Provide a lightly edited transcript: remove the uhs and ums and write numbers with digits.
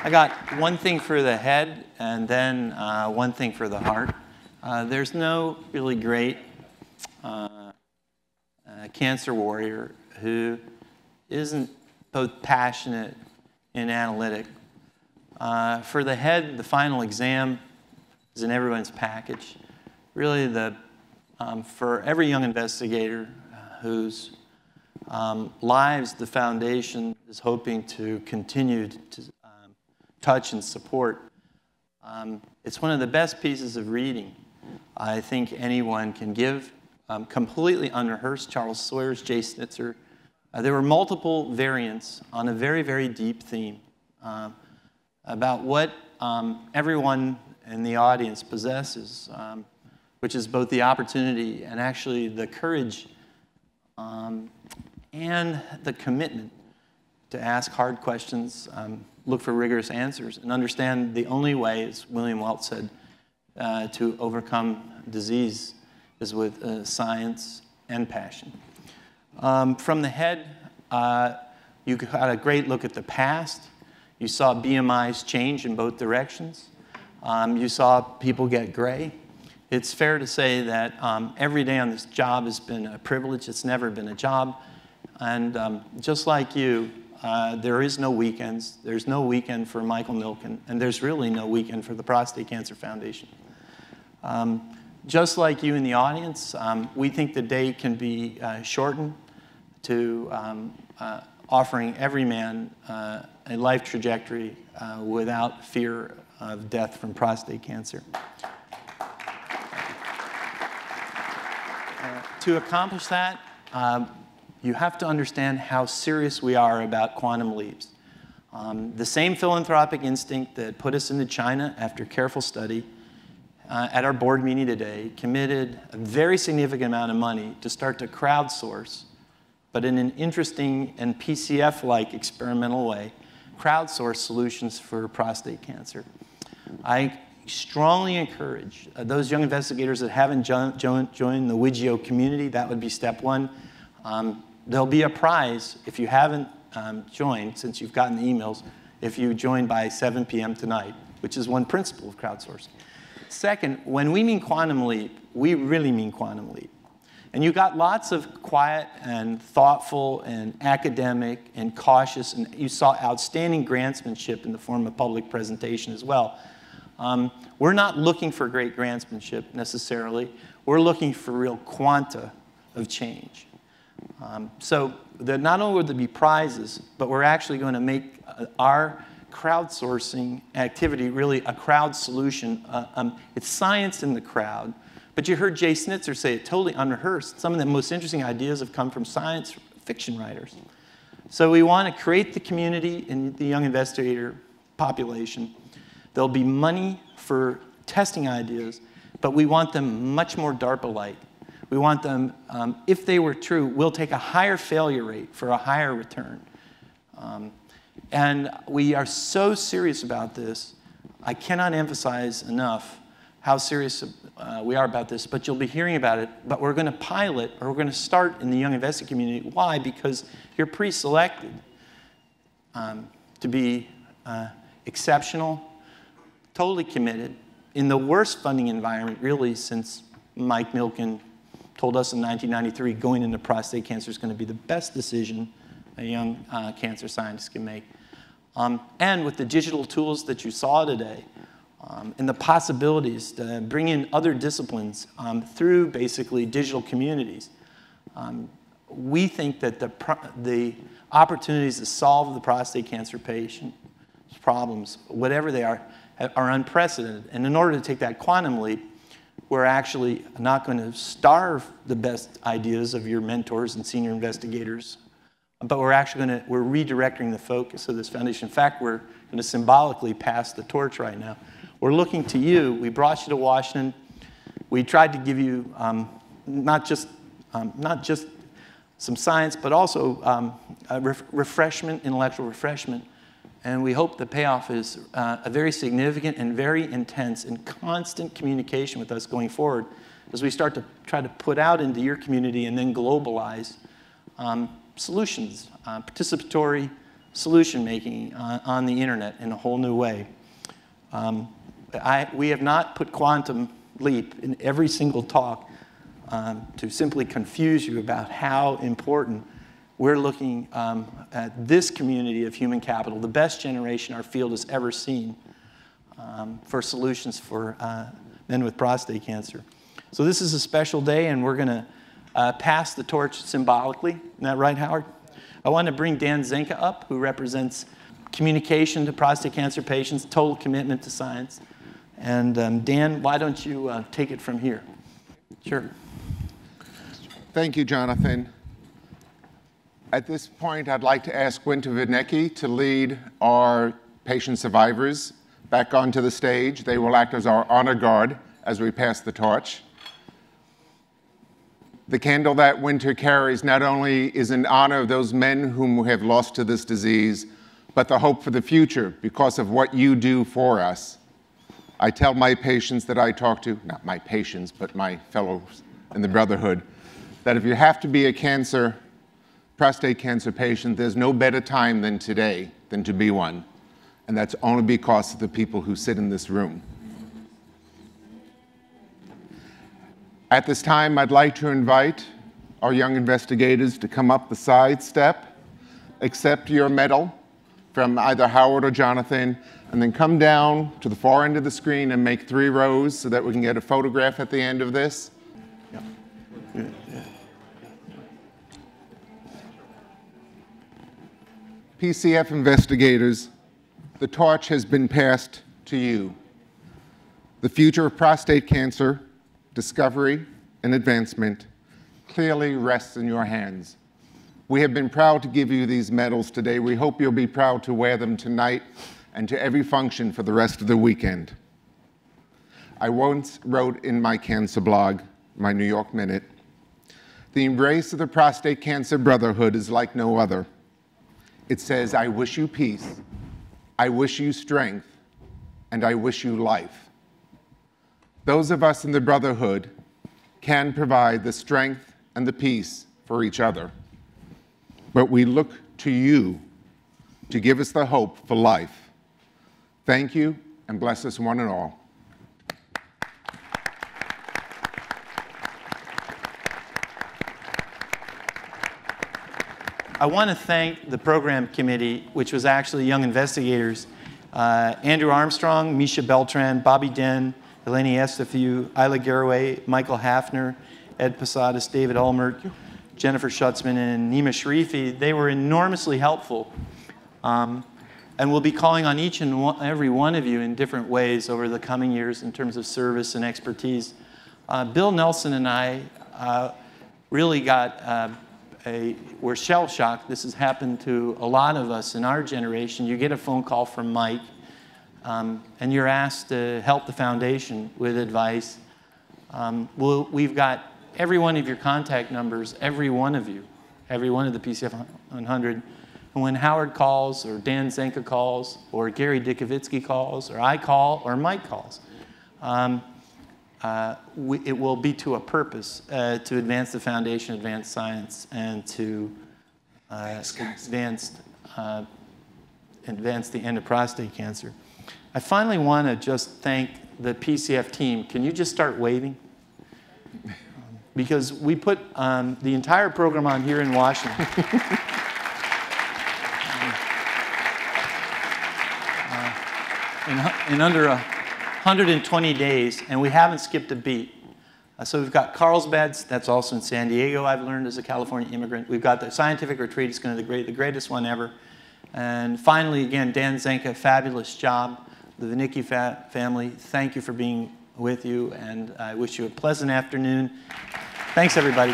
I got one thing for the head and then one thing for the heart. There's no really great cancer warrior who isn't both passionate and analytic. For the head, the final exam is in everyone's package. Really, for every young investigator whose lives the foundation is hoping to continue to touch and support, it's one of the best pieces of reading I think anyone can give. Completely unrehearsed, Charles Sawyer's, Jay Snitzer. There were multiple variants on a very, very deep theme about what everyone in the audience possesses, which is both the opportunity and actually the courage and the commitment to ask hard questions, look for rigorous answers, and understand the only way, as William Welt said, to overcome disease is with science and passion. From the head, you got a great look at the past. You saw BMIs change in both directions. You saw people get gray. It's fair to say that every day on this job has been a privilege. It's never been a job. And just like you, there is no weekends. There's no weekend for Michael Milken, and there's really no weekend for the Prostate Cancer Foundation. Just like you in the audience, we think the day can be shortened to offering every man a life trajectory without fear of death from prostate cancer. To accomplish that, you have to understand how serious we are about quantum leaps. The same philanthropic instinct that put us into China after careful study at our board meeting today committed a very significant amount of money to start to crowdsource, but in an interesting and PCF-like experimental way, crowdsource solutions for prostate cancer. I strongly encourage those young investigators that haven't joined the WIGIO community. That would be step one. There'll be a prize if you haven't joined, since you've gotten the emails, if you join by 7 p.m. tonight, which is one principle of crowdsourcing. Second, when we mean quantum leap, we really mean quantum leap. And you got lots of quiet and thoughtful and academic and cautious, and you saw outstanding grantsmanship in the form of public presentation as well. We're not looking for great grantsmanship necessarily. We're looking for real quanta of change. So that not only would there be prizes, but we're actually going to make our crowdsourcing activity really a crowd solution. It's science in the crowd. But you heard Jay Snitzer say it totally unrehearsed. Some of the most interesting ideas have come from science fiction writers. So we want to create the community in the young investigator population. There'll be money for testing ideas, but we want them much more DARPA-like. We want them, if they were true, we'll take a higher failure rate for a higher return. And we are so serious about this. I cannot emphasize enough how serious we are about this, but you'll be hearing about it. But we're going to pilot, or we're going to start in the young investigator community. Why? Because you're pre-selected to be exceptional, totally committed, in the worst funding environment, really, since Mike Milken told us in 1993 going into prostate cancer is going to be the best decision a young cancer scientist can make. And with the digital tools that you saw today, and the possibilities to bring in other disciplines through basically digital communities, we think that the opportunities to solve the prostate cancer patient problems, whatever they are unprecedented. And in order to take that quantum leap, we're actually not going to starve the best ideas of your mentors and senior investigators, but we're actually we're redirecting the focus of this foundation. In fact, we're going to symbolically pass the torch right now. We're looking to you. We brought you to Washington. We tried to give you not just some science, but also refreshment, intellectual refreshment. And we hope the payoff is a very significant and very intense and constant communication with us going forward as we start to try to put out into your community and then globalize solutions, participatory, solution making on the internet in a whole new way. We have not put quantum leap in every single talk to simply confuse you about how important we're looking at this community of human capital, the best generation our field has ever seen for solutions for men with prostate cancer. So this is a special day, and we're going to pass the torch symbolically. Isn't that right, Howard? I want to bring Dan Zenka up, who represents communication to prostate cancer patients, total commitment to science. And Dan, why don't you take it from here? Sure. Thank you, Jonathan. At this point, I'd like to ask Winter Vinecki to lead our patient survivors back onto the stage. They will act as our honor guard as we pass the torch. The candle that Winter carries not only is in honor of those men whom we have lost to this disease, but the hope for the future because of what you do for us. I tell my patients that I talk to, not my patients, but my fellows in the Brotherhood, that if you have to be a prostate cancer patient, there's no better time than today than to be one. And that's only because of the people who sit in this room. At this time, I'd like to invite our young investigators to come up the side step, accept your medal from either Howard or Jonathan, and then come down to the far end of the screen and make 3 rows so that we can get a photograph at the end of this. Yep. Good. Yeah. PCF investigators, the torch has been passed to you. The future of prostate cancer discovery and advancement clearly rests in your hands. We have been proud to give you these medals today. We hope you'll be proud to wear them tonight and to every function for the rest of the weekend. I once wrote in my cancer blog, my New York Minute, the embrace of the prostate cancer brotherhood is like no other. It says, I wish you peace, I wish you strength, and I wish you life. Those of us in the Brotherhood can provide the strength and the peace for each other. But we look to you to give us the hope for life. Thank you, and bless us one and all. I want to thank the program committee, which was actually young investigators, Andrew Armstrong, Misha Beltran, Bobby Den, Eleni Estefeu, Isla Garraway, Michael Hafner, Ed Posadas, David Ulmert, Jennifer Schutzman, and Nima Sharifi. They were enormously helpful. And we'll be calling on each and every one of you in different ways over the coming years in terms of service and expertise. Bill Nelson and I really we're shell-shocked. This has happened to a lot of us in our generation. You get a phone call from Mike, and you're asked to help the foundation with advice. We've got every one of your contact numbers, every one of you, every one of the PCF 100. And when Howard calls, or Dan Zenka calls, or Gary Dikovitsky calls, or I call, or Mike calls, it will be to a purpose, to advance the foundation, advance science, and to advance the end of prostate cancer. I finally want to just thank the PCF team. Can you just start waving? Because we put the entire program on here in Washington. In under 120 days, and we haven't skipped a beat. So we've got Carlsbad, that's also in San Diego, I've learned as a California immigrant. We've got the scientific retreat, it's going to be the greatest one ever. And finally, again, Dan Zenka, fabulous job. The Vinecki family, thank you for being with you, and I wish you a pleasant afternoon. Thanks, everybody.